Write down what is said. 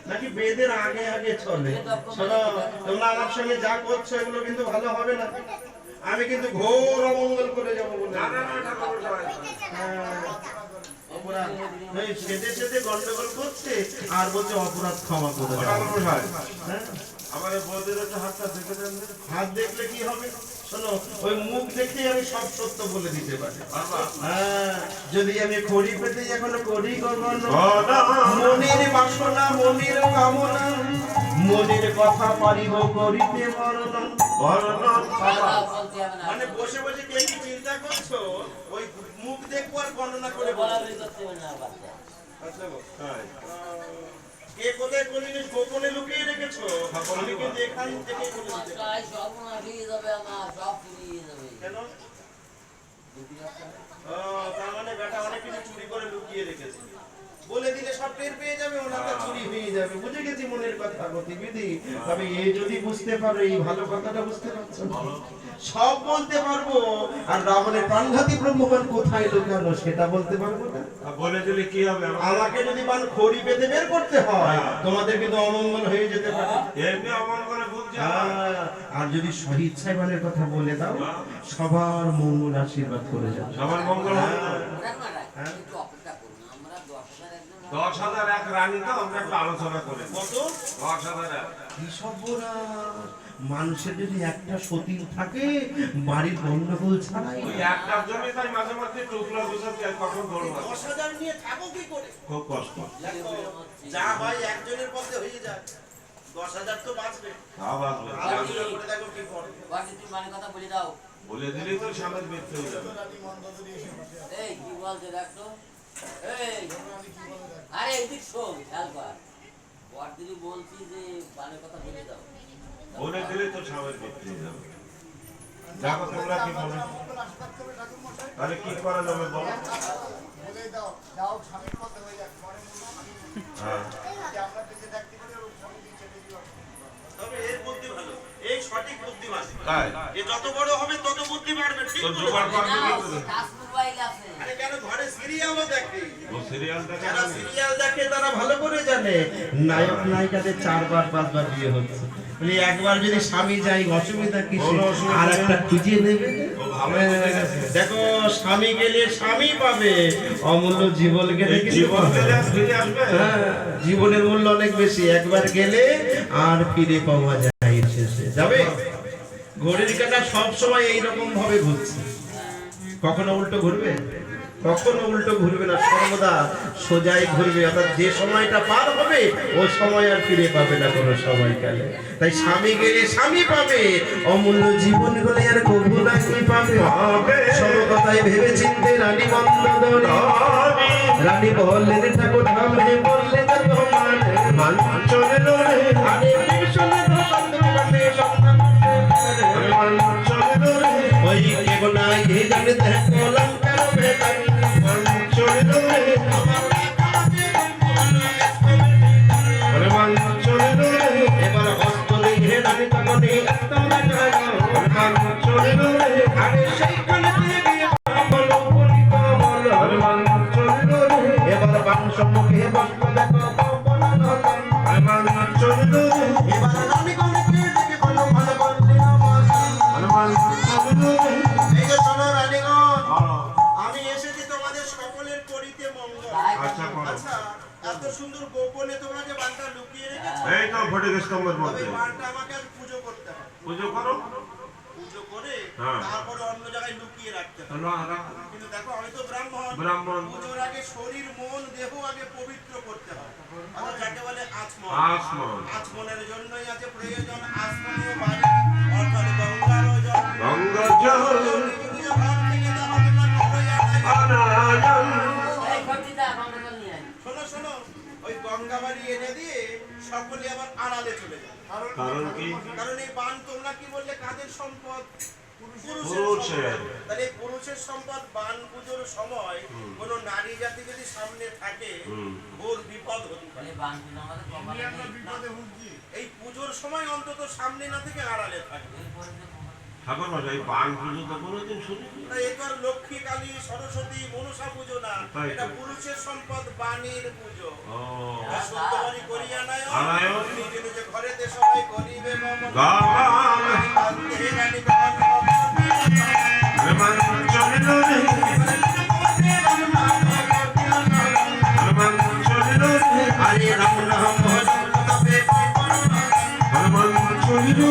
নাকি বেদের আগে আগে চলে? শোনো, তোমরা আমার সঙ্গে যা করছো এগুলো কিন্তু ভালো হবে না। আমি কিন্তু ঘোর অমঙ্গল করে যাবো বলে। অপরাধ সেদে সেদে গন্ডগোল করছে আর বলছে অপরাধ ক্ষমা করে দাও। আমার বউদের একটা হাতটা দেখে দেন। হাত দেখলে কি হবে? শোনো, ওই মুখ দেখে আমি সব সত্য বলে দিতে পারি। যদি আমি খড়ি পেতে এখনো করি মনের বাসনা মনের কামনা মনের কথা পারিব করিতে বর্ণন। মানে বসে বসে কে কি চিন্তা করছো ওই মুখ দেখবো আর বর্ণনা করে বলা কে কোথায় কোন জিনিস গোপনে লুকিয়ে রেখেছো? আমি কিন্তু এখান থেকে বলে দিতে পারি। সব হারিয়ে যাবে, আমার সব ফুরিয়ে যাবে। কেন? তার মানে বেটা অনেক কিছু চুরি করে লুকিয়ে রেখেছে। বলে দিলে সব টের পেয়ে যাবে, ওনাটা চুরি হয়ে যাবে। বুঝে গেছি মনের কথা গতিবিধি। তবে এই যদি বুঝতে পারো, এই ভালো কথাটা বুঝতে পারছো, সব বলতে পারবো। আর রাবণের প্রাণঘাতী ব্রহ্মবান কোথায় লুকানো সেটা বলতে পারবো না। বলে দিলে কি হবে? আমাকে যদি বান খড়ি পেতে বের করতে হয়, তোমাদের কিন্তু অমঙ্গল হয়ে যেতে পারে। এমনি অমঙ্গলে বুঝছে। আর যদি সহিচ্ছায় বানের কথা বলে দাও, সবার মঙ্গল আশীর্বাদ করে যাও। সবার মঙ্গল হবে। 10,000 এক রানী তো আমরা একটু আলোচনা করে। কত? 10,000। কি সর্বনাশ! মানুষের যদি একটা সতীন থাকে বাড়ির গন্ডগোল ছাড়াই একটার জন্য তাই মাঝে মাঝে টুকরা গুছাতে কখন দৌড় মারে। 10,000 নিয়ে থাকো কি করে? খুব কষ্ট। যা হয় একজনের পথে হয়ে যায়। 10,000 তো বাঁচবে। হ্যাঁ বাঁচবে। আলোচনা করে দেখো কি করে। বাকি তুমি মানে কথা বলে দাও। বলে দিলেই তো সামনে বেঁচে হয়ে যাবে। এই কি বলতে দেখো? এই আরে এদিক শোন, খেয়াল কর। বড়দিদি বলছি যে বানের কথা বলে দাও। বলে দিলে তো সামনে বেঁচে হয়ে যাবে। দেখো তোমরা কি বলো? তাহলে কি করা যাবে বলো? বলে দাও, যাও স্বামীর কথা হয়ে যাক। হ্যাঁ আমরা বেঁচে থাকতে পারি আর স্বামী দিয়ে চেপে দিও। তবে এর বুদ্ধি ভালো, এই সঠিক বুদ্ধিমান। তাই এ যত বড় হবে তত বুদ্ধি বাড়বে। ঠিক তো? জোগাড় করবে কি করে? কাজ মোবাইল আছে। আরে কেন ঘরে সিরিয়ালও দেখে? ও সিরিয়াল দেখে। যারা সিরিয়াল দেখে তারা ভালো করে জানে নায়ক নায়িকাদের 4বার 5বার বিয়ে হচ্ছে। বলি একবার যদি স্বামী যাই অসুবিধা কিছু, আর একটা খুঁজে নেবে। দেখো স্বামী গেলে স্বামী পাবে, অমূল্য জীবন গেলে জীবন ফিরে আসবে। জীবনের মূল্য অনেক বেশি, একবার গেলে আর ফিরে পাওয়া যায় শেষে যাবে। ঘড়ির কাঁটা সব সময় এইরকম ভাবে ঘুরছে, কখনো উল্টো ঘুরবে? কখনো উল্টো ঘুরবে না, সর্বদা সোজাই ঘুরবে। অর্থাৎ যে সময়টা পার হবে ওই সময় আর ফিরে পাবে না কোনো সময়কালে। তাই স্বামী গেলে স্বামী পাবে, অমূল্য জীবন গেলে আর কবু না কি পাবে। সব কথাই ভেবে চিনতে রানী মন্দোদরী রানী বললেন ঠাকুর ধামে বললে মান চলে রে আরে বিষ্ণু সন্তানে মান চলে রে ওই কেবল এই জানে দেখো লঙ্কার বেটা মান চলে রে আরে মান চলে রে এবার হস্ত লিখে রানী তমনি একদম দেখা মান চলে রে আরে সেইখানে গিয়ে বলো বলি তো বলো আরে মান চলে রে এবার বাম সম্মুখে বসো দেখো আমি এসেছি তোমাদের সকলের করিতে মঙ্গল। আচ্ছা এত সুন্দর গোপনে তোমরা যে বানটা লুকিয়ে রেখেছো, এই তো ফটে স্তম্ভের মধ্যে বানটা আমাকে আজ পুজো করতে হবে। পুজো করো, পুজো করে তারপরে অন্য জায়গায় লুকিয়ে রাখতে হবে। কিন্তু দেখো আমি তো ব্রাহ্মণ, পুজোর আগে শরীর মন দেহ আগে পবিত্র করতে হবে। আর যাকে বলে আচমন, আচমনের জন্যই আছে প্রয়োজন আচমনীয় বাণী, অর্থাৎ গঙ্গার জল। গঙ্গার জল শোনো শোনো, ওই গঙ্গা বাড়ি এনে দিয়ে সকলে আবার আড়ালে চলে যায়। কারণ কি? কারণ এই বান তোমরা কি বললে কাদের সম্পদ? পুরুষের। তাহলে পুরুষের সম্পদ বান পুজোর সময় কোন নারী জাতি যদি সামনে থাকে ওর বিপদ হতে পারে। এই পুজোর সময় অন্তত সামনে না থেকে আড়ালে থাকে। ঠাকুর মশাই বান পুজো তো কোনোদিন শুনিনি। এটা লক্ষ্মী কালী সরস্বতী মনসা পুজো না, এটা পুরুষের সম্পদ বাণীর পুজো। নারায়ণ নিজ নিজ ঘরেতে সবাই করিবে মম গান